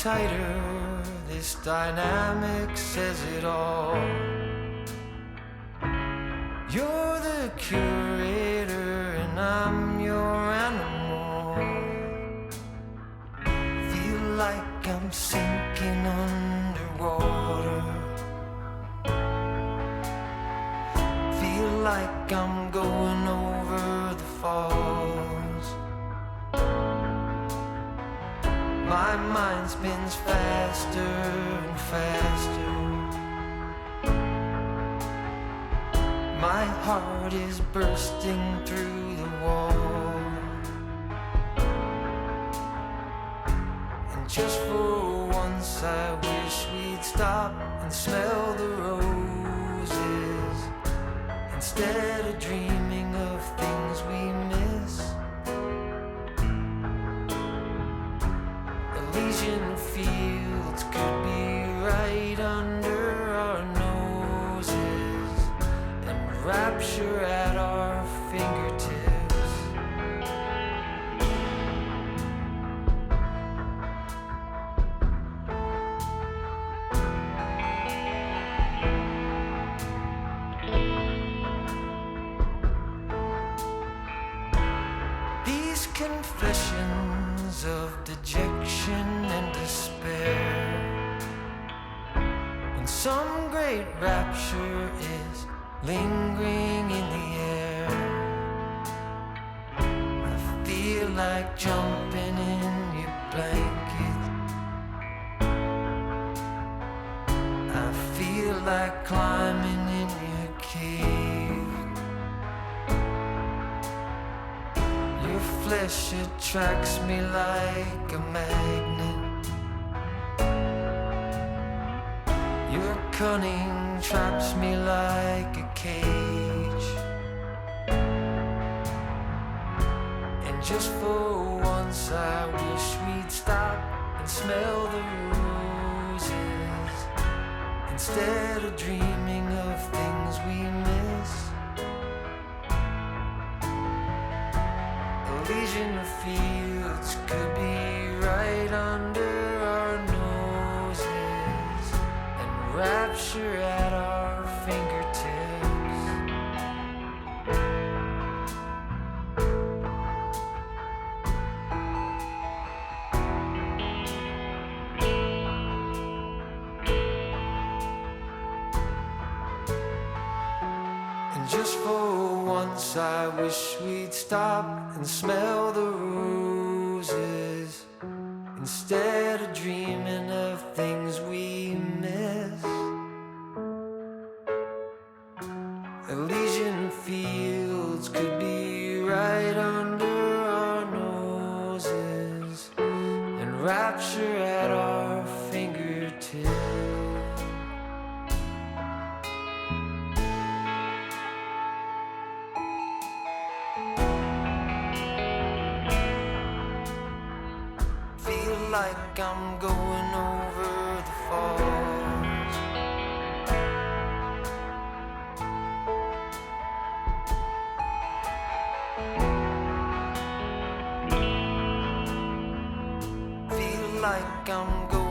tighter. This dynamic says it all. You're the curator and I'm your animal. Feel like I'm sinking underwater. Feel like I'm going over the falls. My mind spins faster and faster. My heart is bursting through the wall. And just for once I wish we'd stop and smell the roses, instead of dreaming of things we miss. Elysian fields could be right under our noses, and rapture at our fingertips. These confessions of dejection and despair, when some great rapture is lingering in the air, I feel like jumping in your blanket. I feel like climbing in your cave. Your flesh attracts me like a magnet. Your cunning traps me like a cage. And just for once I wish we'd stop and smell the roses, instead of dreaming of things we miss. Elysian fields could be right under our noses, and rapture at our fingertips. And just for once I wish we'd stop and smell the roses, instead of dreaming of things we miss. Elysian fields could be right under our noses, and rapture at our fingertips. Feel like I'm going over the falls. Feel like I'm going